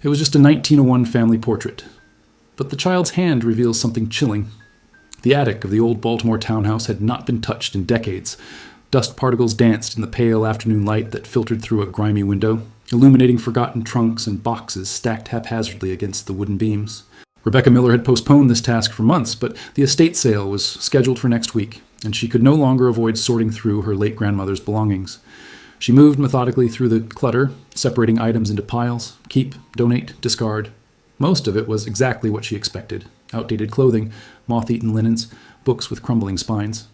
It was just a 1901 family portrait. But the child's hand reveals something chilling. The attic of the old Baltimore townhouse had not been touched in decades. Dust particles danced in the pale afternoon light that filtered through a grimy window, illuminating forgotten trunks and boxes stacked haphazardly against the wooden beams. Rebecca Miller had postponed this task for months, but the estate sale was scheduled for next week, and she could no longer avoid sorting through her late grandmother's belongings. She moved methodically through the clutter, separating items into piles: keep, donate, discard. Most of it was exactly what she expected: outdated clothing, moth-eaten linens, books with crumbling spines.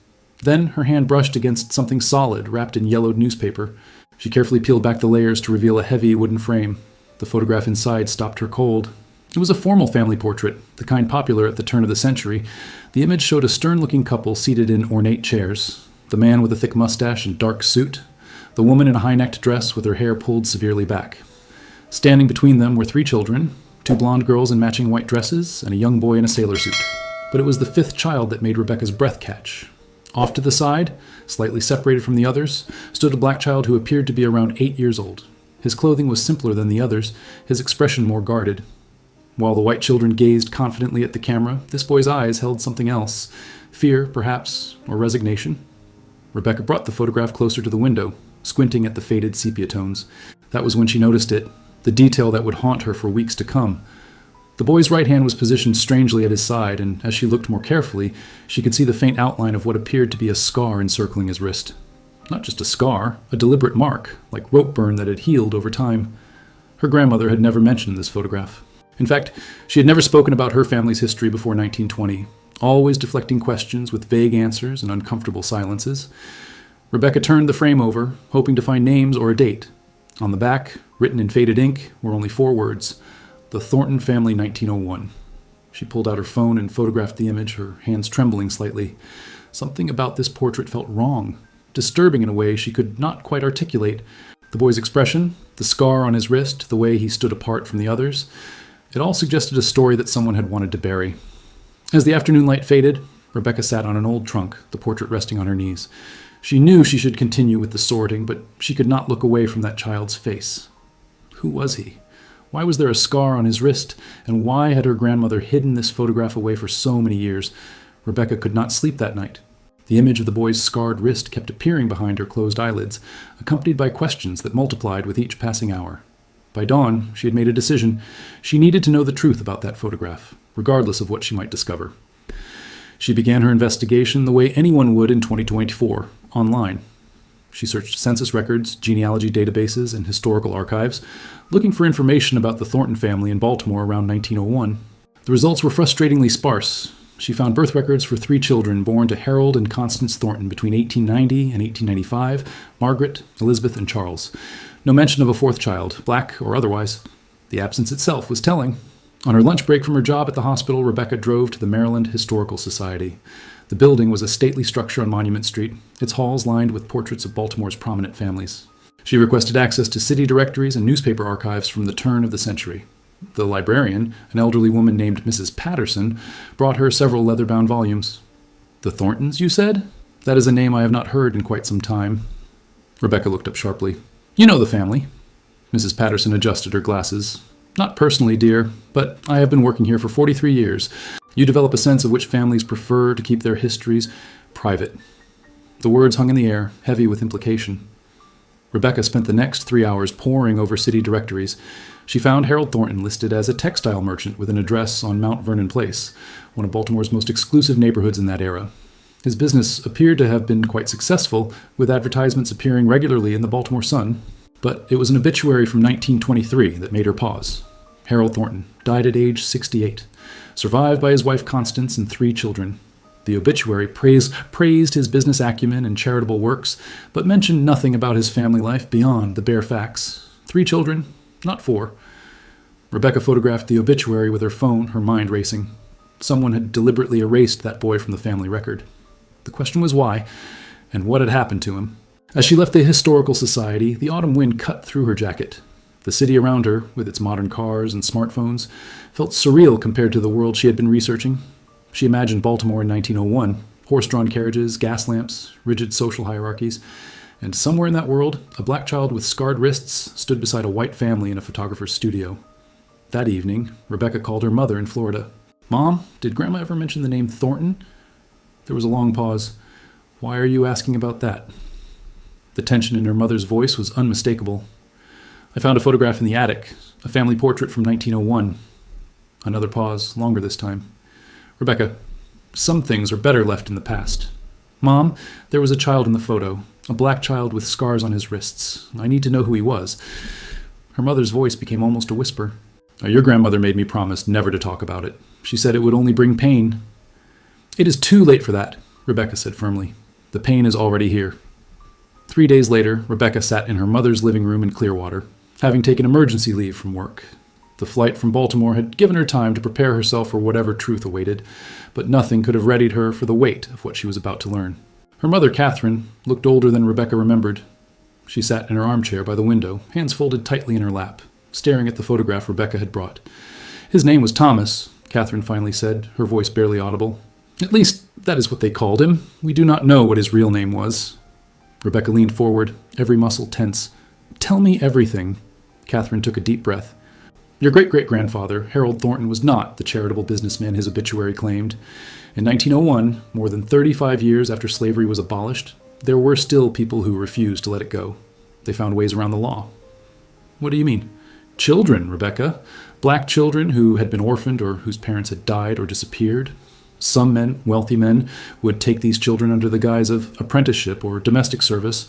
Then her hand brushed against something solid wrapped in yellowed newspaper. She carefully peeled back the layers to reveal a heavy wooden frame. The photograph inside stopped her cold. It was a formal family portrait, the kind popular at the turn of the century. The image showed a stern-looking couple seated in ornate chairs, the man with a thick mustache and dark suit, the woman in a high-necked dress with her hair pulled severely back. Standing between them were 3 children, 2 blonde girls in matching white dresses, and a young boy in a sailor suit. But it was the 5th child that made Rebecca's breath catch. Off to the side, slightly separated from the others, stood a black child who appeared to be around 8 years old. His clothing was simpler than the others, his expression more guarded. While the white children gazed confidently at the camera, this boy's eyes held something else: fear, perhaps, or resignation. Rebecca brought the photograph closer to the window, squinting at the faded sepia tones. That was when she noticed it, the detail that would haunt her for weeks to come. The boy's right hand was positioned strangely at his side, and as she looked more carefully, she could see the faint outline of what appeared to be a scar encircling his wrist. Not just a scar, a deliberate mark, like rope burn that had healed over time. Her grandmother had never mentioned this photograph. In fact, she had never spoken about her family's history before 1920, always deflecting questions with vague answers and uncomfortable silences. Rebecca turned the frame over, hoping to find names or a date. On the back, written in faded ink, were only 4 words: The Thornton Family, 1901. She pulled out her phone and photographed the image, her hands trembling slightly. Something about this portrait felt wrong, disturbing in a way she could not quite articulate. The boy's expression, the scar on his wrist, the way he stood apart from the others, it all suggested a story that someone had wanted to bury. As the afternoon light faded, Rebecca sat on an old trunk, the portrait resting on her knees. She knew she should continue with the sorting, but she could not look away from that child's face. Who was he? Why was there a scar on his wrist? And why had her grandmother hidden this photograph away for so many years? Rebecca could not sleep that night. The image of the boy's scarred wrist kept appearing behind her closed eyelids, accompanied by questions that multiplied with each passing hour. By dawn, she had made a decision. She needed to know the truth about that photograph, regardless of what she might discover. She began her investigation the way anyone would in 2024, online. She searched census records, genealogy databases, and historical archives, looking for information about the Thornton family in Baltimore around 1901. The results were frustratingly sparse. She found birth records for 3 children born to Harold and Constance Thornton between 1890 and 1895, Margaret, Elizabeth, and Charles. No mention of a 4th child, black or otherwise. The absence itself was telling. On her lunch break from her job at the hospital, Rebecca drove to the Maryland Historical Society. The building was a stately structure on Monument Street, its halls lined with portraits of Baltimore's prominent families. She requested access to city directories and newspaper archives from the turn of the century. The librarian, an elderly woman named Mrs. Patterson, brought her several leather-bound volumes. The Thorntons, you said? That is a name I have not heard in quite some time. Rebecca looked up sharply. You know the family. Mrs. Patterson adjusted her glasses. Not personally, dear, but I have been working here for 43 years. You develop a sense of which families prefer to keep their histories private. The words hung in the air, heavy with implication. Rebecca spent the next 3 hours poring over city directories. She found Harold Thornton listed as a textile merchant with an address on Mount Vernon Place, one of Baltimore's most exclusive neighborhoods in that era. His business appeared to have been quite successful, with advertisements appearing regularly in the Baltimore Sun. But it was an obituary from 1923 that made her pause. Harold Thornton died at age 68, survived by his wife Constance and 3 children. The obituary praised his business acumen and charitable works, but mentioned nothing about his family life beyond the bare facts. 3 children, not 4. Rebecca photographed the obituary with her phone, her mind racing. Someone had deliberately erased that boy from the family record. The question was why, and what had happened to him. As she left the Historical Society, the autumn wind cut through her jacket. The city around her, with its modern cars and smartphones, felt surreal compared to the world she had been researching. She imagined Baltimore in 1901, horse-drawn carriages, gas lamps, rigid social hierarchies, and somewhere in that world, a black child with scarred wrists stood beside a white family in a photographer's studio. That evening, Rebecca called her mother in Florida. "Mom, did Grandma ever mention the name Thornton?" There was a long pause. "Why are you asking about that?" The tension in her mother's voice was unmistakable. "I found a photograph in the attic, a family portrait from 1901. Another pause, longer this time. "Rebecca, some things are better left in the past. Mom, there was a child in the photo, a black child with scars on his wrists. I need to know who he was." Her mother's voice became almost a whisper. "Your grandmother made me promise never to talk about it. She said it would only bring pain." "It is too late for that," Rebecca said firmly. "The pain is already here." 3 days later, Rebecca sat in her mother's living room in Clearwater, having taken emergency leave from work. The flight from Baltimore had given her time to prepare herself for whatever truth awaited, but nothing could have readied her for the weight of what she was about to learn. Her mother, Catherine, looked older than Rebecca remembered. She sat in her armchair by the window, hands folded tightly in her lap, staring at the photograph Rebecca had brought. "His name was Thomas," Catherine finally said, her voice barely audible. "At least, that is what they called him. We do not know what his real name was." Rebecca leaned forward, every muscle tense. "Tell me everything." Catherine took a deep breath. "Your great-great-grandfather, Harold Thornton, was not the charitable businessman his obituary claimed. In 1901, more than 35 years after slavery was abolished, there were still people who refused to let it go. They found ways around the law." "What do you mean?" "Children, Rebecca. Black children who had been orphaned or whose parents had died or disappeared. Some men, wealthy men, would take these children under the guise of apprenticeship or domestic service,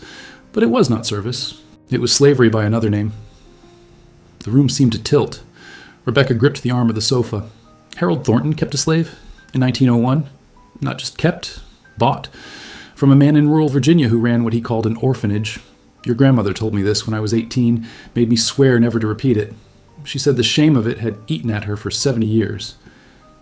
but it was not service. It was slavery by another name." The room seemed to tilt. Rebecca gripped the arm of the sofa. "Harold Thornton kept a slave? In 1901? Not just kept, bought. From a man in rural Virginia who ran what he called an orphanage. Your grandmother told me this when I was 18, made me swear never to repeat it. She said the shame of it had eaten at her for 70 years.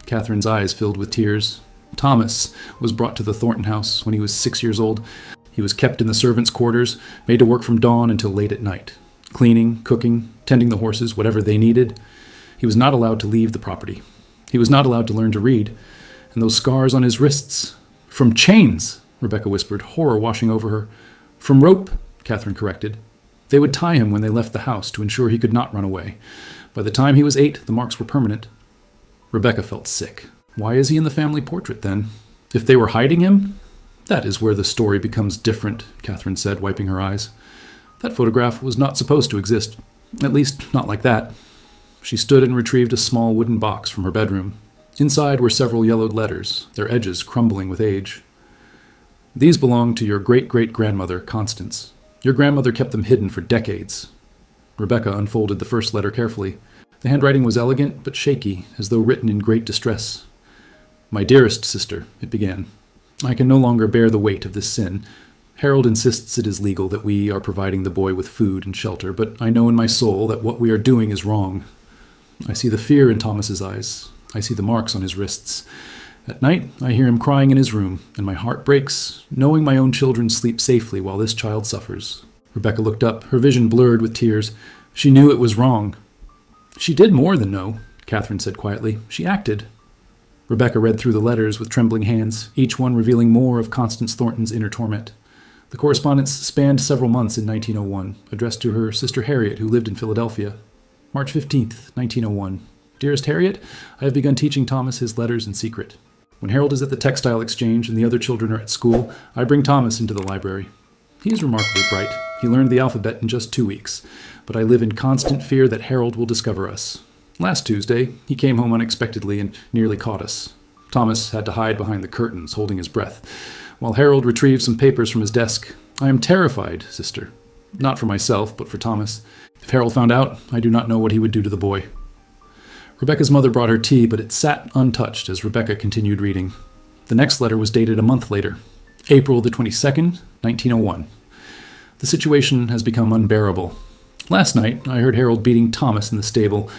Catherine's eyes filled with tears. "Thomas was brought to the Thornton house when he was 6 years old. He was kept in the servants' quarters, made to work from dawn until late at night. Cleaning, cooking, tending the horses, whatever they needed. He was not allowed to leave the property. He was not allowed to learn to read. And those scars on his wrists. From chains," Rebecca whispered, horror washing over her. "From rope," Catherine corrected. "They would tie him when they left the house to ensure he could not run away. By the time he was 8, the marks were permanent." Rebecca felt sick. "Why is he in the family portrait, then? If they were hiding him?" "That is where the story becomes different," Catherine said, wiping her eyes. "That photograph was not supposed to exist. At least, not like that." She stood and retrieved a small wooden box from her bedroom. Inside were several yellowed letters, their edges crumbling with age. "These belong to your great-great-grandmother, Constance. Your grandmother kept them hidden for decades." Rebecca unfolded the first letter carefully. The handwriting was elegant but shaky, as though written in great distress. "My dearest sister," it began, "I can no longer bear the weight of this sin. Harold insists it is legal that we are providing the boy with food and shelter, but I know in my soul that what we are doing is wrong. I see the fear in Thomas's eyes. I see the marks on his wrists. At night, I hear him crying in his room, and my heart breaks, knowing my own children sleep safely while this child suffers." Rebecca looked up, her vision blurred with tears. She knew it was wrong. "She did more than know," Catherine said quietly. "She acted." Rebecca read through the letters with trembling hands, each one revealing more of Constance Thornton's inner torment. The correspondence spanned several months in 1901, addressed to her sister Harriet, who lived in Philadelphia. March 15th, 1901. "Dearest Harriet, I have begun teaching Thomas his letters in secret. When Harold is at the textile exchange and the other children are at school, I bring Thomas into the library. He is remarkably bright. He learned the alphabet in just 2 weeks. But I live in constant fear that Harold will discover us. Last Tuesday, he came home unexpectedly and nearly caught us. Thomas had to hide behind the curtains, holding his breath, while Harold retrieved some papers from his desk. I am terrified, sister. Not for myself, but for Thomas. If Harold found out, I do not know what he would do to the boy." Rebecca's mother brought her tea, but it sat untouched as Rebecca continued reading. The next letter was dated a month later, April the 22nd, 1901. "The situation has become unbearable. Last night, I heard Harold beating Thomas in the stable.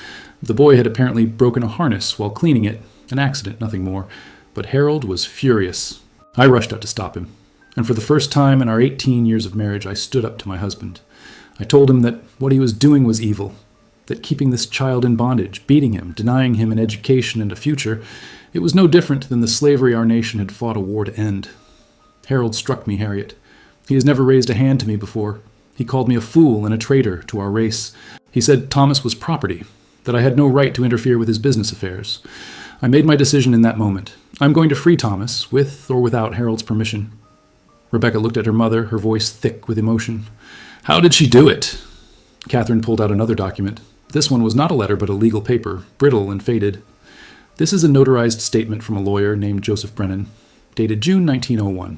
The boy had apparently broken a harness while cleaning it. An accident, nothing more. But Harold was furious. I rushed out to stop him. And for the first time in our 18 years of marriage, I stood up to my husband. I told him that what he was doing was evil, that keeping this child in bondage, beating him, denying him an education and a future, it was no different than the slavery our nation had fought a war to end. Harold struck me, Harriet. He has never raised a hand to me before. He called me a fool and a traitor to our race. He said Thomas was property, that I had no right to interfere with his business affairs. I made my decision in that moment. I'm going to free Thomas, with or without Harold's permission. Rebecca looked at her mother, her voice thick with emotion. How did she do it? Catherine pulled out another document. This one was not a letter but a legal paper, brittle and faded. This is a notarized statement from a lawyer named Joseph Brennan, dated June 1901.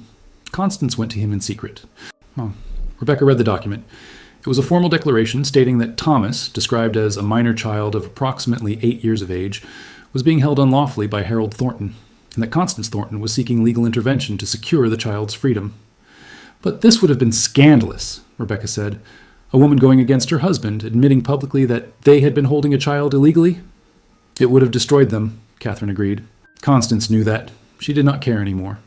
Constance went to him in secret. Rebecca read the document. It was a formal declaration stating that Thomas, described as a minor child of approximately 8 years of age, was being held unlawfully by Harold Thornton, and that Constance Thornton was seeking legal intervention to secure the child's freedom. But this would have been scandalous, Rebecca said. A woman going against her husband, admitting publicly that they had been holding a child illegally? It would have destroyed them, Catherine agreed. Constance knew that. She did not care anymore.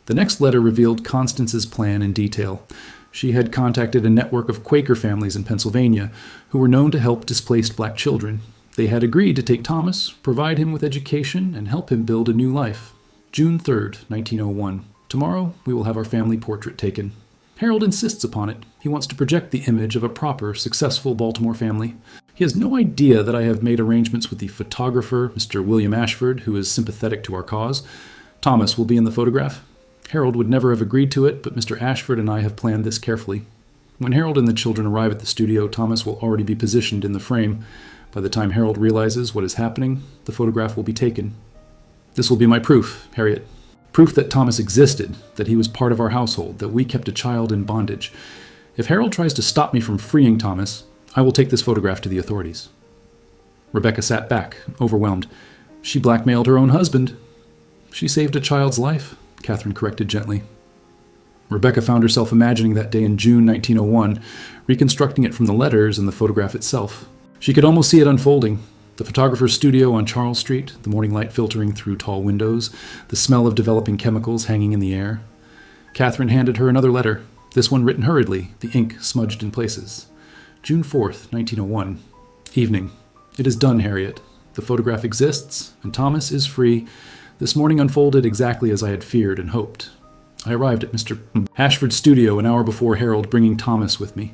The next letter revealed Constance's plan in detail. She had contacted a network of Quaker families in Pennsylvania who were known to help displaced black children. They had agreed to take Thomas, provide him with education, and help him build a new life. June 3rd, 1901. Tomorrow, we will have our family portrait taken. Harold insists upon it. He wants to project the image of a proper, successful Baltimore family. He has no idea that I have made arrangements with the photographer, Mr. William Ashford, who is sympathetic to our cause. Thomas will be in the photograph. Harold would never have agreed to it, but Mr. Ashford and I have planned this carefully. When Harold and the children arrive at the studio, Thomas will already be positioned in the frame. By the time Harold realizes what is happening, the photograph will be taken. This will be my proof, Harriet. Proof that Thomas existed, that he was part of our household, that we kept a child in bondage. If Harold tries to stop me from freeing Thomas, I will take this photograph to the authorities. Rebecca sat back, overwhelmed. She blackmailed her own husband. She saved a child's life, Catherine corrected gently. Rebecca found herself imagining that day in June 1901, reconstructing it from the letters and the photograph itself. She could almost see it unfolding. The photographer's studio on Charles Street, the morning light filtering through tall windows, the smell of developing chemicals hanging in the air. Catherine handed her another letter, this one written hurriedly, the ink smudged in places. June 4th, 1901. Evening. It is done, Harriet. The photograph exists, and Thomas is free. This morning unfolded exactly as I had feared and hoped. I arrived at Mr. Ashford's studio an hour before Harold, bringing Thomas with me.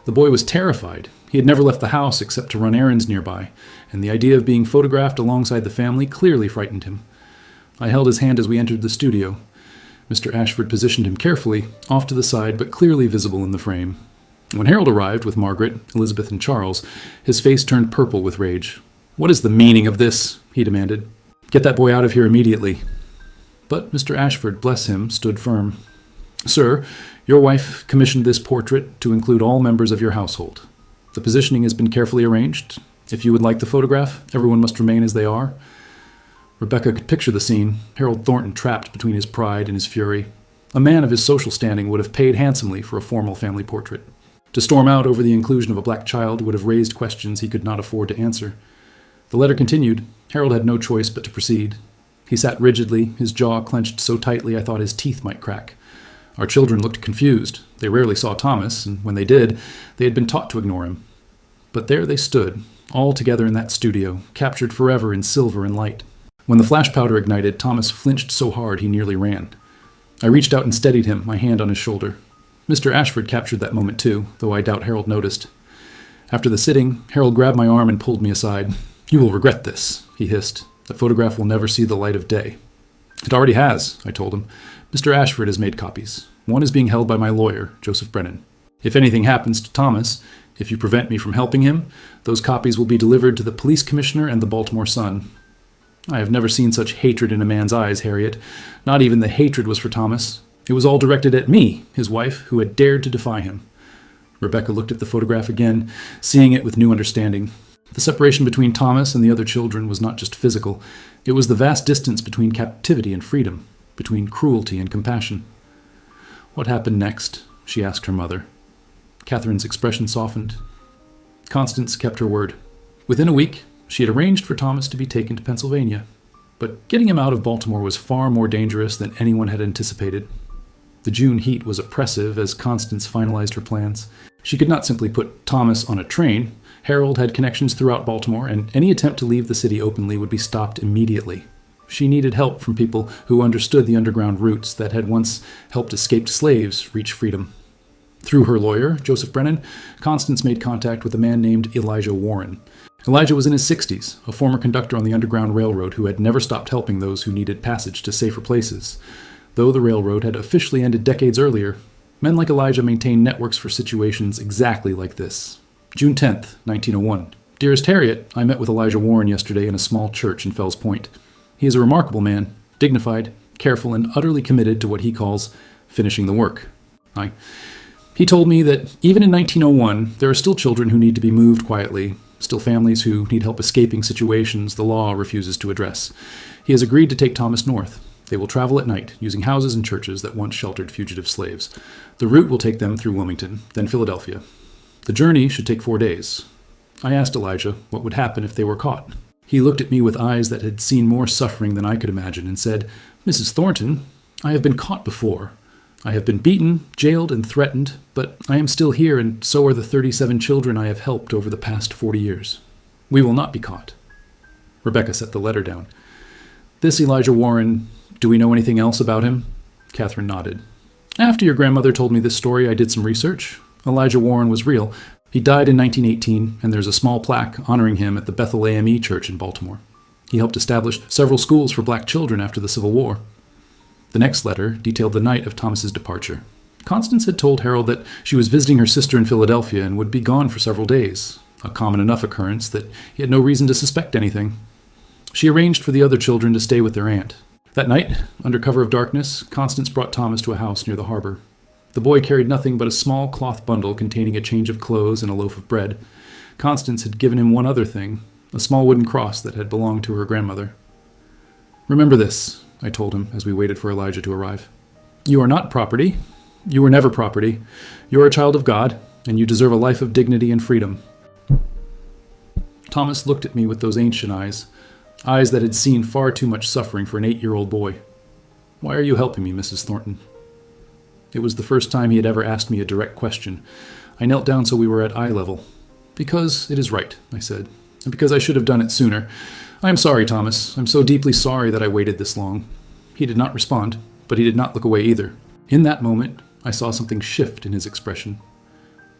The boy was terrified. He had never left the house except to run errands nearby, and the idea of being photographed alongside the family clearly frightened him. I held his hand as we entered the studio. Mr. Ashford positioned him carefully, off to the side but clearly visible in the frame. When Harold arrived with Margaret, Elizabeth, and Charles, his face turned purple with rage. What is the meaning of this? He demanded. Get that boy out of here immediately. But Mr. Ashford, bless him, stood firm. Sir, your wife commissioned this portrait to include all members of your household. The positioning has been carefully arranged. If you would like the photograph, everyone must remain as they are. Rebecca could picture the scene, Harold Thornton trapped between his pride and his fury. A man of his social standing would have paid handsomely for a formal family portrait. To storm out over the inclusion of a black child would have raised questions he could not afford to answer. The letter continued. Harold had no choice but to proceed. He sat rigidly, his jaw clenched so tightly I thought his teeth might crack. Our children looked confused. They rarely saw Thomas, and when they did, they had been taught to ignore him. But there they stood, all together in that studio, captured forever in silver and light. When the flash powder ignited, Thomas flinched so hard he nearly ran. I reached out and steadied him, my hand on his shoulder. Mr. Ashford captured that moment too, though I doubt Harold noticed. After the sitting, Harold grabbed my arm and pulled me aside. You will regret this, he hissed. The photograph will never see the light of day. It already has, I told him. Mr. Ashford has made copies. One is being held by my lawyer, Joseph Brennan. If anything happens to Thomas, if you prevent me from helping him, those copies will be delivered to the police commissioner and the Baltimore Sun. I have never seen such hatred in a man's eyes, Harriet. Not even the hatred was for Thomas. It was all directed at me, his wife, who had dared to defy him. Rebecca looked at the photograph again, seeing it with new understanding. The separation between Thomas and the other children was not just physical. It was the vast distance between captivity and freedom, between cruelty and compassion. What happened next? She asked her mother. Catherine's expression softened. Constance kept her word. Within a week, she had arranged for Thomas to be taken to Pennsylvania. But getting him out of Baltimore was far more dangerous than anyone had anticipated. The June heat was oppressive as Constance finalized her plans. She could not simply put Thomas on a train. Harold had connections throughout Baltimore, and any attempt to leave the city openly would be stopped immediately. She needed help from people who understood the underground routes that had once helped escaped slaves reach freedom. Through her lawyer, Joseph Brennan, Constance made contact with a man named Elijah Warren. Elijah was in his 60s, a former conductor on the Underground Railroad who had never stopped helping those who needed passage to safer places. Though the railroad had officially ended decades earlier, men like Elijah maintained networks for situations exactly like this. June 10th, 1901. Dearest Harriet, I met with Elijah Warren yesterday in a small church in Fells Point. He is a remarkable man, dignified, careful, and utterly committed to what he calls finishing the work. He told me that even in 1901, there are still children who need to be moved quietly, still families who need help escaping situations the law refuses to address. He has agreed to take Thomas north. They will travel at night, using houses and churches that once sheltered fugitive slaves. The route will take them through Wilmington, then Philadelphia. The journey should take 4 days. I asked Elijah what would happen if they were caught. He looked at me with eyes that had seen more suffering than I could imagine and said, "Mrs. Thornton, I have been caught before. I have been beaten, jailed, and threatened, but I am still here, and so are the 37 children I have helped over the past 40 years. We will not be caught." Rebecca set the letter down. "This Elijah Warren, do we know anything else about him?" Catherine nodded. "After your grandmother told me this story, I did some research. Elijah Warren was real. He died in 1918, and there's a small plaque honoring him at the Bethel AME Church in Baltimore. He helped establish several schools for black children after the Civil War." The next letter detailed the night of Thomas's departure. Constance had told Harold that she was visiting her sister in Philadelphia and would be gone for several days, a common enough occurrence that he had no reason to suspect anything. She arranged for the other children to stay with their aunt. That night, under cover of darkness, Constance brought Thomas to a house near the harbor. The boy carried nothing but a small cloth bundle containing a change of clothes and a loaf of bread. Constance had given him one other thing, a small wooden cross that had belonged to her grandmother. "Remember this," I told him as we waited for Elijah to arrive. "You are not property. You were never property. You are a child of God, and you deserve a life of dignity and freedom." Thomas looked at me with those ancient eyes that had seen far too much suffering for an 8-year-old boy. "Why are you helping me, Mrs. Thornton?" It was the first time he had ever asked me a direct question. I knelt down so we were at eye level. "Because it is right," I said, "and because I should have done it sooner. I am sorry, Thomas. I'm so deeply sorry that I waited this long." He did not respond, but he did not look away either. In that moment, I saw something shift in his expression.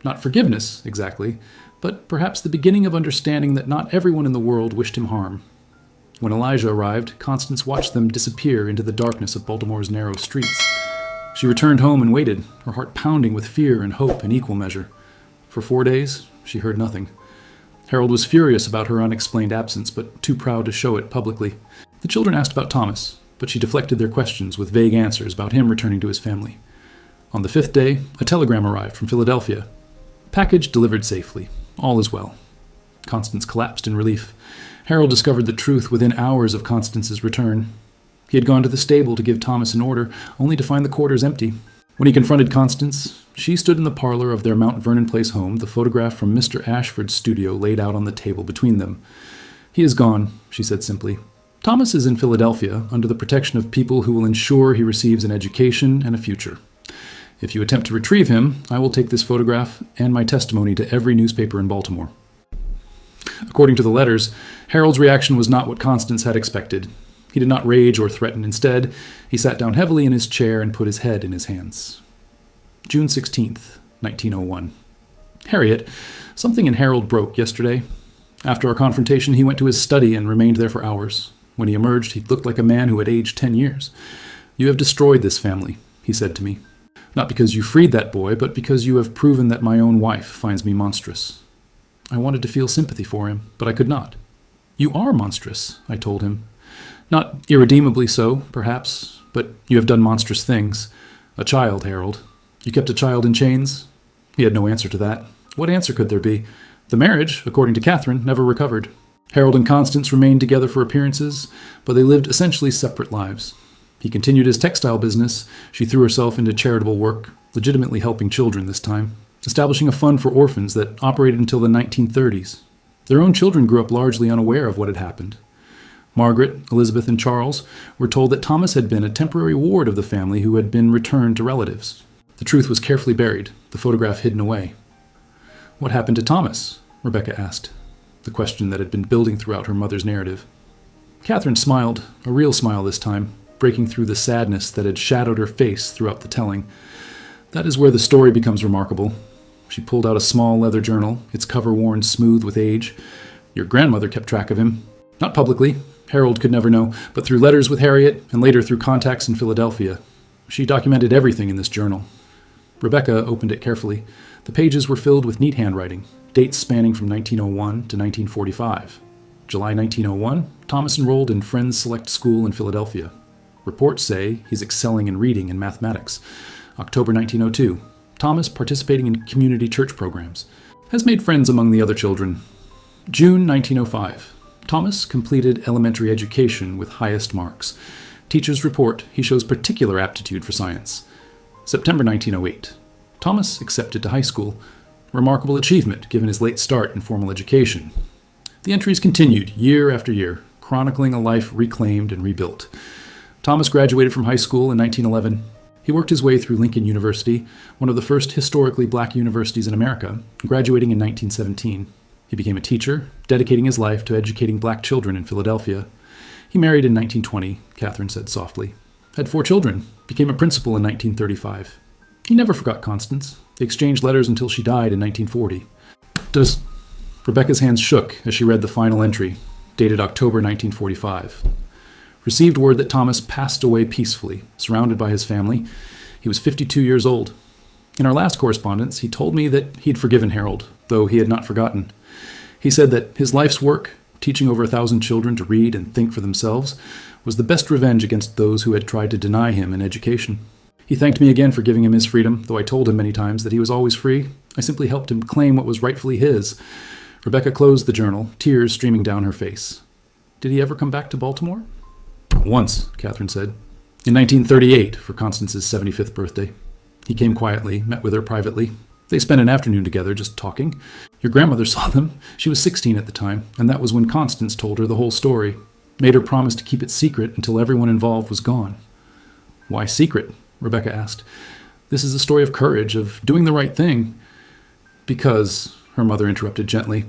Not forgiveness, exactly, but perhaps the beginning of understanding that not everyone in the world wished him harm. When Elijah arrived, Constance watched them disappear into the darkness of Baltimore's narrow streets. She returned home and waited, her heart pounding with fear and hope in equal measure. For 4 days, she heard nothing. Harold was furious about her unexplained absence, but too proud to show it publicly. The children asked about Thomas, but she deflected their questions with vague answers about him returning to his family. On the 5th day, a telegram arrived from Philadelphia. "Package delivered safely. All is well." Constance collapsed in relief. Harold discovered the truth within hours of Constance's return. He had gone to the stable to give Thomas an order, only to find the quarters empty. When he confronted Constance, she stood in the parlor of their Mount Vernon Place home, the photograph from Mr. Ashford's studio laid out on the table between them. "He is gone," she said simply. "Thomas is in Philadelphia, under the protection of people who will ensure he receives an education and a future. If you attempt to retrieve him, I will take this photograph and my testimony to every newspaper in Baltimore." According to the letters, Harold's reaction was not what Constance had expected. He did not rage or threaten. Instead, he sat down heavily in his chair and put his head in his hands. June 16th, 1901. "Harriet, something in Harold broke yesterday. After our confrontation, he went to his study and remained there for hours. When he emerged, he looked like a man who had aged 10 years. 'You have destroyed this family,' he said to me. 'Not because you freed that boy, but because you have proven that my own wife finds me monstrous.' I wanted to feel sympathy for him, but I could not. 'You are monstrous,' I told him. 'Not irredeemably so, perhaps, but you have done monstrous things. A child, Harold. You kept a child in chains?' He had no answer to that. What answer could there be? The marriage, according to Catherine, never recovered. Harold and Constance remained together for appearances, but they lived essentially separate lives. He continued his textile business. She threw herself into charitable work, legitimately helping children this time, establishing a fund for orphans that operated until the 1930s. Their own children grew up largely unaware of what had happened. Margaret, Elizabeth, and Charles were told that Thomas had been a temporary ward of the family who had been returned to relatives. The truth was carefully buried, the photograph hidden away. "What happened to Thomas?" Rebecca asked, the question that had been building throughout her mother's narrative. Catherine smiled, a real smile this time, breaking through the sadness that had shadowed her face throughout the telling. "That is where the story becomes remarkable." She pulled out a small leather journal, its cover worn smooth with age. Your grandmother kept track of him. Not publicly, Harold could never know, but through letters with Harriet and later through contacts in Philadelphia. She documented everything in this journal. Rebecca opened it carefully. The pages were filled with neat handwriting, dates spanning from 1901 to 1945. July 1901, Thomas enrolled in Friends Select School in Philadelphia. Reports say he's excelling in reading and mathematics. October 1902, Thomas participating in community church programs. Has made friends among the other children. June 1905, Thomas completed elementary education with highest marks. Teachers report he shows particular aptitude for science. September 1908, Thomas accepted to high school. Remarkable achievement given his late start in formal education. The entries continued year after year, chronicling a life reclaimed and rebuilt. Thomas graduated from high school in 1911. He worked his way through Lincoln University, one of the first historically black universities in America, graduating in 1917. He became a teacher, dedicating his life to educating black children in Philadelphia. He married in 1920, Catherine said softly. Had 4 children, became a principal in 1935. He never forgot Constance. They exchanged letters until she died in 1940. Rebecca's hands shook as she read the final entry, dated October 1945. Received word that Thomas passed away peacefully, surrounded by his family. He was 52 years old. In our last correspondence, he told me that he'd forgiven Harold, though he had not forgotten. He said that his life's work, teaching over 1,000 children to read and think for themselves, was the best revenge against those who had tried to deny him an education. He thanked me again for giving him his freedom, though I told him many times that he was always free. I simply helped him claim what was rightfully his. Rebecca closed the journal, tears streaming down her face. Did he ever come back to Baltimore? Once, Catherine said. In 1938, for Constance's 75th birthday. He came quietly, met with her privately. They spent an afternoon together, just talking. Your grandmother saw them. She was 16 at the time, and that was when Constance told her the whole story. Made her promise to keep it secret until everyone involved was gone. Why secret? Rebecca asked. This is a story of courage, of doing the right thing. Because, her mother interrupted gently,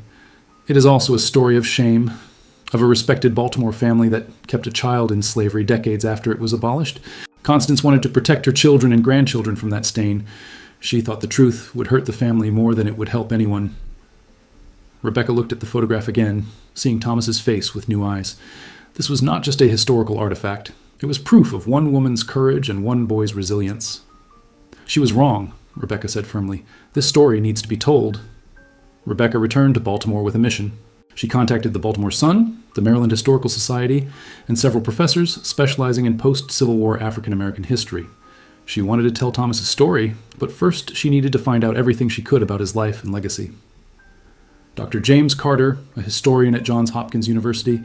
it is also a story of shame, of a respected Baltimore family that kept a child in slavery decades after it was abolished. Constance wanted to protect her children and grandchildren from that stain. She thought the truth would hurt the family more than it would help anyone. Rebecca looked at the photograph again, seeing Thomas's face with new eyes. This was not just a historical artifact. It was proof of one woman's courage and one boy's resilience. She was wrong, Rebecca said firmly. This story needs to be told. Rebecca returned to Baltimore with a mission. She contacted the Baltimore Sun, the Maryland Historical Society, and several professors specializing in post-Civil War African-American history. She wanted to tell Thomas's story, but first she needed to find out everything she could about his life and legacy. Dr. James Carter, a historian at Johns Hopkins University,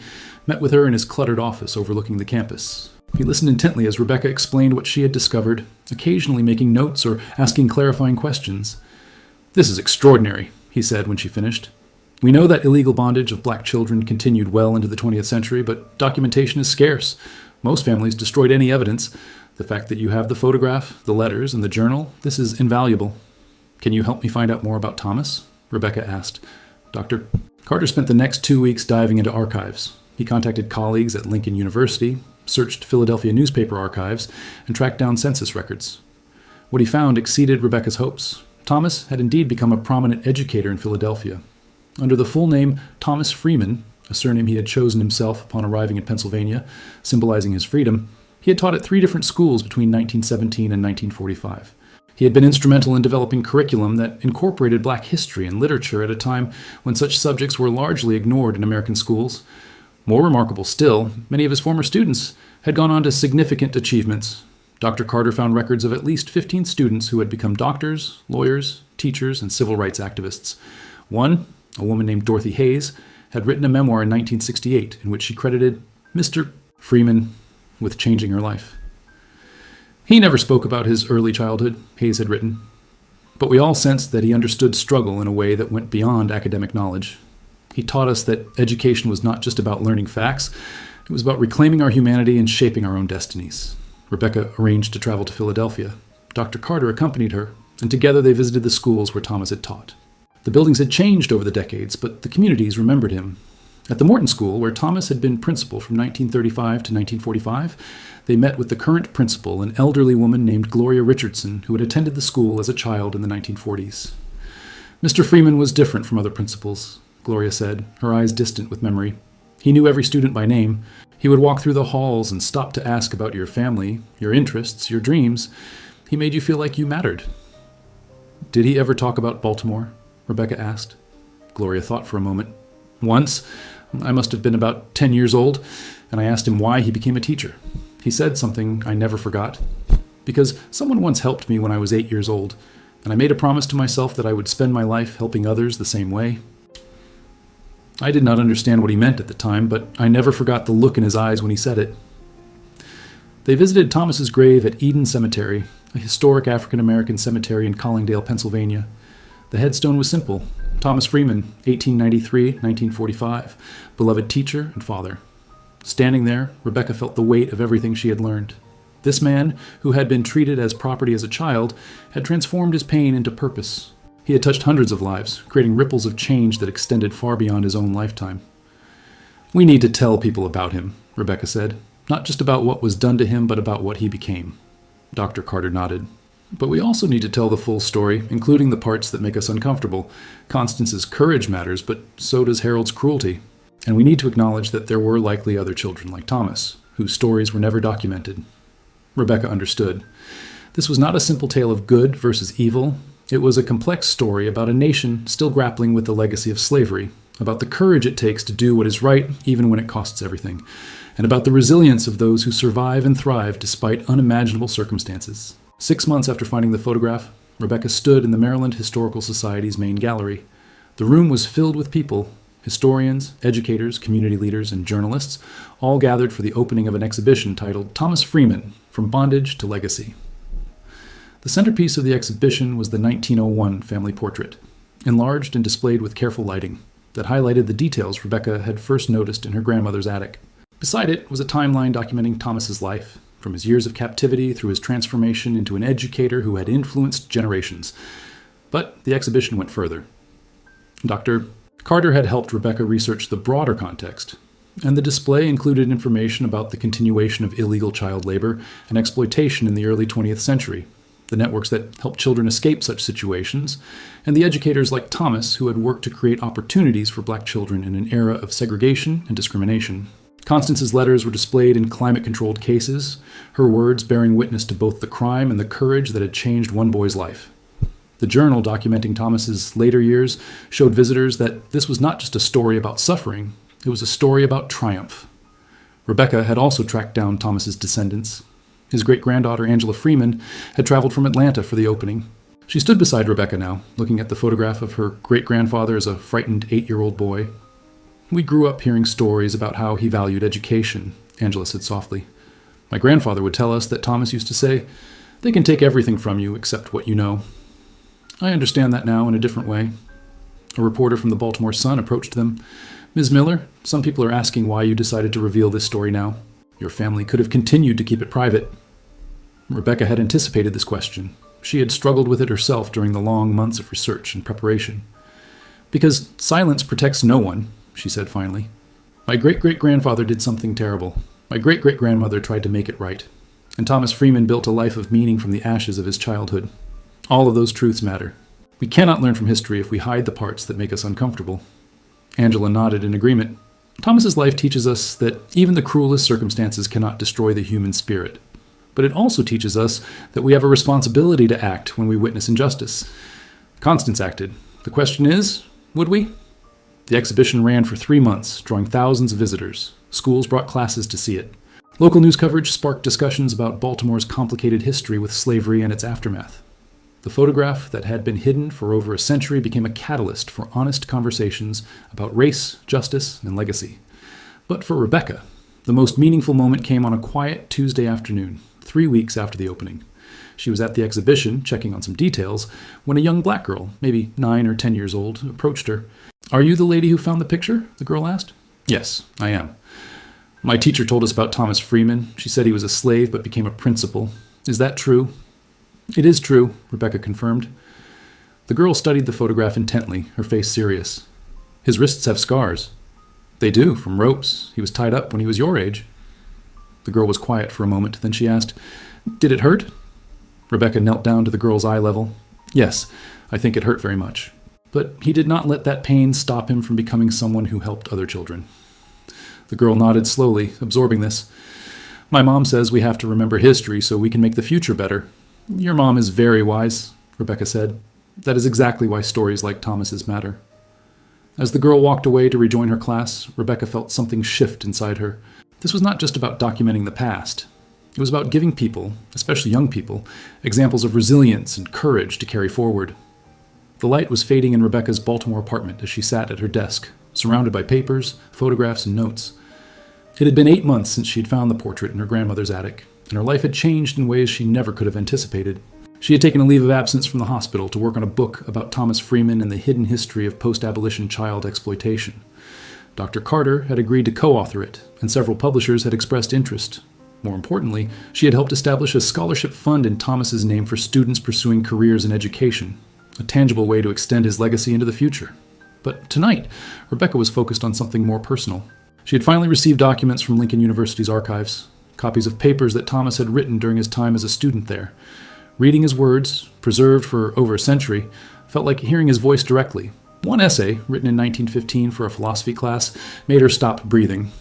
met with her in his cluttered office overlooking the campus. He listened intently as Rebecca explained what she had discovered, occasionally making notes or asking clarifying questions. "This is extraordinary," he said when she finished. "We know that illegal bondage of black children continued well into the 20th century, but documentation is scarce. Most families destroyed any evidence. The fact that you have the photograph, the letters, and the journal, this is invaluable. Can you help me find out more about Thomas?" Rebecca asked. Dr. Carter spent the next 2 weeks diving into archives. He contacted colleagues at Lincoln University, searched Philadelphia newspaper archives, and tracked down census records. What he found exceeded Rebecca's hopes. Thomas had indeed become a prominent educator in Philadelphia. Under the full name Thomas Freeman, a surname he had chosen himself upon arriving in Pennsylvania, symbolizing his freedom, he had taught at 3 different schools between 1917 and 1945. He had been instrumental in developing curriculum that incorporated black history and literature at a time when such subjects were largely ignored in American schools. More remarkable still, many of his former students had gone on to significant achievements. Dr. Carter found records of at least 15 students who had become doctors, lawyers, teachers, and civil rights activists. One, a woman named Dorothy Hayes, had written a memoir in 1968 in which she credited Mr. Freeman with changing her life. He never spoke about his early childhood, Hayes had written, but we all sensed that he understood struggle in a way that went beyond academic knowledge. He taught us that education was not just about learning facts, it was about reclaiming our humanity and shaping our own destinies. Rebecca arranged to travel to Philadelphia. Dr. Carter accompanied her, and together they visited the schools where Thomas had taught. The buildings had changed over the decades, but the communities remembered him. At the Morton School, where Thomas had been principal from 1935 to 1945, they met with the current principal, an elderly woman named Gloria Richardson, who had attended the school as a child in the 1940s. Mr. Freeman was different from other principals. Gloria said, her eyes distant with memory. He knew every student by name. He would walk through the halls and stop to ask about your family, your interests, your dreams. He made you feel like you mattered. Did he ever talk about Baltimore? Rebecca asked. Gloria thought for a moment. Once. I must have been about 10 years old, and I asked him why he became a teacher. He said something I never forgot. Because someone once helped me when I was 8 years old, and I made a promise to myself that I would spend my life helping others the same way. I did not understand what he meant at the time, but I never forgot the look in his eyes when he said it. They visited Thomas's grave at Eden Cemetery, a historic African-American cemetery in Collingdale, Pennsylvania. The headstone was simple. Thomas Freeman, 1893-1945, beloved teacher and father. Standing there, Rebecca felt the weight of everything she had learned. This man, who had been treated as property as a child, had transformed his pain into purpose. He had touched hundreds of lives, creating ripples of change that extended far beyond his own lifetime. We need to tell people about him, Rebecca said. Not just about what was done to him, but about what he became. Dr. Carter nodded. But we also need to tell the full story, including the parts that make us uncomfortable. Constance's courage matters, but so does Harold's cruelty. And we need to acknowledge that there were likely other children like Thomas, whose stories were never documented. Rebecca understood. This was not a simple tale of good versus evil. It was a complex story about a nation still grappling with the legacy of slavery, about the courage it takes to do what is right even when it costs everything, and about the resilience of those who survive and thrive despite unimaginable circumstances. 6 months after finding the photograph, Rebecca stood in the Maryland Historical Society's main gallery. The room was filled with people, historians, educators, community leaders, and journalists, all gathered for the opening of an exhibition titled Thomas Freeman, From Bondage to Legacy. The centerpiece of the exhibition was the 1901 family portrait, enlarged and displayed with careful lighting, that highlighted the details Rebecca had first noticed in her grandmother's attic. Beside it was a timeline documenting Thomas's life, from his years of captivity through his transformation into an educator who had influenced generations. But the exhibition went further. Dr. Carter had helped Rebecca research the broader context, and the display included information about the continuation of illegal child labor and exploitation in the early 20th century, the networks that helped children escape such situations, and the educators like Thomas who had worked to create opportunities for black children in an era of segregation and discrimination. Constance's letters were displayed in climate-controlled cases, her words bearing witness to both the crime and the courage that had changed one boy's life. The journal documenting Thomas's later years showed visitors that this was not just a story about suffering, it was a story about triumph. Rebecca had also tracked down Thomas's descendants. His great-granddaughter, Angela Freeman, had traveled from Atlanta for the opening. She stood beside Rebecca now, looking at the photograph of her great-grandfather as a frightened 8-year-old boy. We grew up hearing stories about how he valued education, Angela said softly. My grandfather would tell us that Thomas used to say, "They can take everything from you except what you know." I understand that now in a different way. A reporter from the Baltimore Sun approached them. Ms. Miller, some people are asking why you decided to reveal this story now. Your family could have continued to keep it private. Rebecca had anticipated this question. She had struggled with it herself during the long months of research and preparation. Because silence protects no one, she said finally. My great-great-grandfather did something terrible. My great-great-grandmother tried to make it right. And Thomas Freeman built a life of meaning from the ashes of his childhood. All of those truths matter. We cannot learn from history if we hide the parts that make us uncomfortable. Angela nodded in agreement. Thomas's life teaches us that even the cruelest circumstances cannot destroy the human spirit. But it also teaches us that we have a responsibility to act when we witness injustice. Constance acted. The question is, would we? The exhibition ran for 3 months, drawing thousands of visitors. Schools brought classes to see it. Local news coverage sparked discussions about Baltimore's complicated history with slavery and its aftermath. The photograph that had been hidden for over a century became a catalyst for honest conversations about race, justice, and legacy. But for Rebecca, the most meaningful moment came on a quiet Tuesday afternoon, 3 weeks after the opening. She was at the exhibition, checking on some details, when a young black girl, maybe 9 or 10 years old, approached her. Are you the lady who found the picture? The girl asked. Yes, I am. My teacher told us about Thomas Freeman. She said he was a slave but became a principal. Is that true? It is true, Rebecca confirmed. The girl studied the photograph intently, her face serious. His wrists have scars. They do, from ropes. He was tied up when he was your age. The girl was quiet for a moment, then she asked, Did it hurt? Rebecca knelt down to the girl's eye level. Yes, I think it hurt very much. but he did not let that pain stop him from becoming someone who helped other children. The girl nodded slowly, absorbing this. My mom says we have to remember history so we can make the future better. Your mom is very wise, Rebecca said. That is exactly why stories like Thomas's matter. As the girl walked away to rejoin her class, Rebecca felt something shift inside her. This was not just about documenting the past. It was about giving people, especially young people, examples of resilience and courage to carry forward. The light was fading in Rebecca's Baltimore apartment as she sat at her desk, surrounded by papers, photographs, and notes. It had been 8 months since she had found the portrait in her grandmother's attic, and her life had changed in ways she never could have anticipated. She had taken a leave of absence from the hospital to work on a book about Thomas Freeman and the hidden history of post-abolition child exploitation. Dr. Carter had agreed to co-author it, and several publishers had expressed interest. More importantly, she had helped establish a scholarship fund in Thomas's name for students pursuing careers in education, a tangible way to extend his legacy into the future. But tonight, Rebecca was focused on something more personal. She had finally received documents from Lincoln University's archives, copies of papers that Thomas had written during his time as a student there. Reading his words, preserved for over a century, felt like hearing his voice directly. One essay, written in 1915 for a philosophy class, made her stop breathing.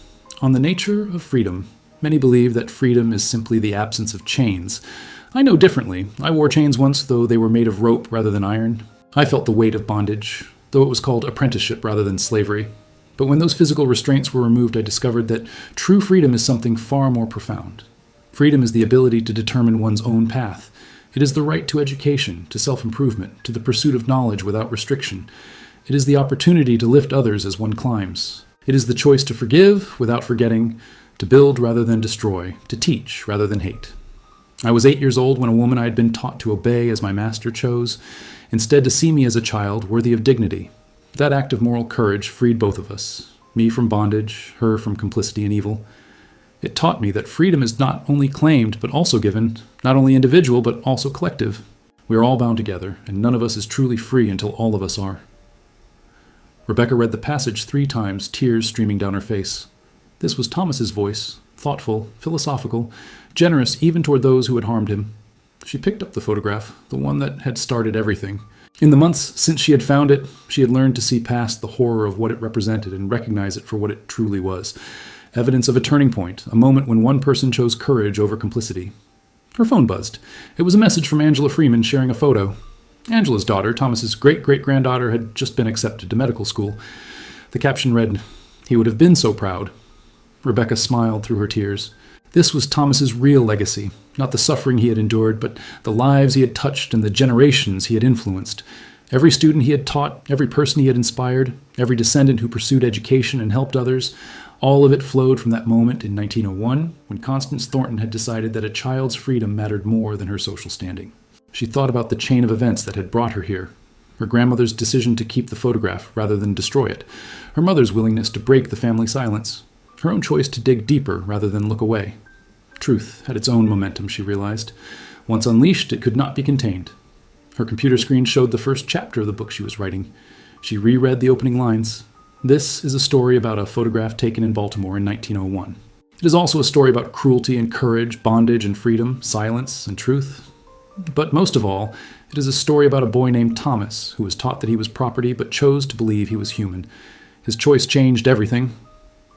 On the nature of freedom. Many believe that freedom is simply the absence of chains. I know differently. I wore chains once, though they were made of rope rather than iron. I felt the weight of bondage, though it was called apprenticeship rather than slavery. But when those physical restraints were removed, I discovered that true freedom is something far more profound. Freedom is the ability to determine one's own path. It is the right to education, to self-improvement, to the pursuit of knowledge without restriction. It is the opportunity to lift others as one climbs. It is the choice to forgive without forgetting, to build rather than destroy, to teach rather than hate. I was 8 years old when a woman I had been taught to obey as my master chose, instead to see me as a child worthy of dignity. That act of moral courage freed both of us, me from bondage, her from complicity and evil. It taught me that freedom is not only claimed but also given, not only individual but also collective. We are all bound together, and none of us is truly free until all of us are. Rebecca read the passage 3 times, tears streaming down her face. This was Thomas's voice, thoughtful, philosophical, generous even toward those who had harmed him. She picked up the photograph, the one that had started everything. In the months since she had found it, she had learned to see past the horror of what it represented and recognize it for what it truly was. Evidence of a turning point, a moment when one person chose courage over complicity. Her phone buzzed. It was a message from Angela Freeman sharing a photo. Angela's daughter, Thomas's great-great-granddaughter, had just been accepted to medical school. The caption read, "He would have been so proud." Rebecca smiled through her tears. This was Thomas's real legacy, not the suffering he had endured, but the lives he had touched and the generations he had influenced. Every student he had taught, every person he had inspired, every descendant who pursued education and helped others, all of it flowed from that moment in 1901 when Constance Thornton had decided that a child's freedom mattered more than her social standing. She thought about the chain of events that had brought her here. Her grandmother's decision to keep the photograph rather than destroy it. Her mother's willingness to break the family silence. Her own choice to dig deeper rather than look away. Truth had its own momentum, she realized. Once unleashed, it could not be contained. Her computer screen showed the first chapter of the book she was writing. She reread the opening lines. This is a story about a photograph taken in Baltimore in 1901. It is also a story about cruelty and courage, bondage and freedom, silence and truth. But most of all, it is a story about a boy named Thomas who was taught that he was property but chose to believe he was human. His choice changed everything.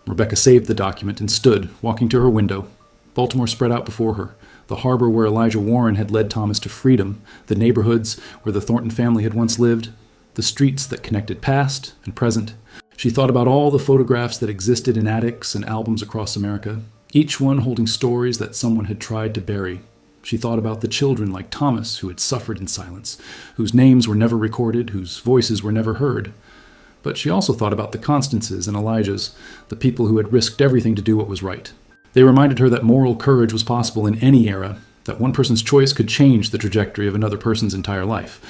Rebecca saved the document and stood, walking to her window. Baltimore spread out before her, the harbor where Elijah Warren had led Thomas to freedom, the neighborhoods where the Thornton family had once lived, the streets that connected past and present. She thought about all the photographs that existed in attics and albums across America, each one holding stories that someone had tried to bury. She thought about the children like Thomas who had suffered in silence, whose names were never recorded, whose voices were never heard. But she also thought about the Constances and Elijahs, the people who had risked everything to do what was right. They reminded her that moral courage was possible in any era, that one person's choice could change the trajectory of another person's entire life.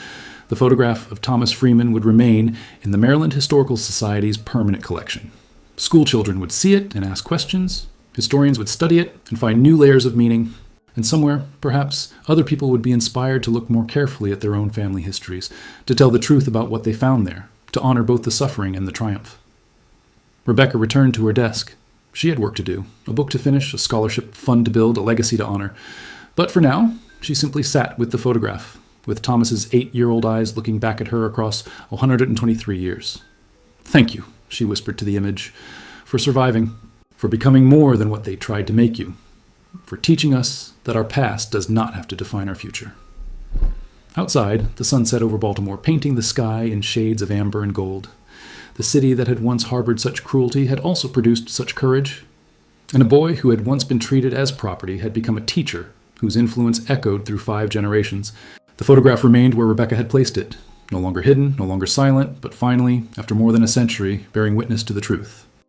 The photograph of Thomas Freeman would remain in the Maryland Historical Society's permanent collection. School children would see it and ask questions. Historians would study it and find new layers of meaning. And somewhere, perhaps, other people would be inspired to look more carefully at their own family histories, to tell the truth about what they found there, to honor both the suffering and the triumph. Rebecca returned to her desk. She had work to do, a book to finish, a scholarship fund to build, a legacy to honor. But for now, she simply sat with the photograph, with Thomas's 8-year-old eyes looking back at her across 123 years. "Thank you," she whispered to the image, "for surviving, for becoming more than what they tried to make you, for teaching us that our past does not have to define our future." Outside, the sun set over Baltimore, painting the sky in shades of amber and gold. The city that had once harbored such cruelty had also produced such courage. And a boy who had once been treated as property had become a teacher whose influence echoed through 5 generations. The photograph remained where Rebecca had placed it, no longer hidden, no longer silent, but finally, after more than a century, bearing witness to the truth.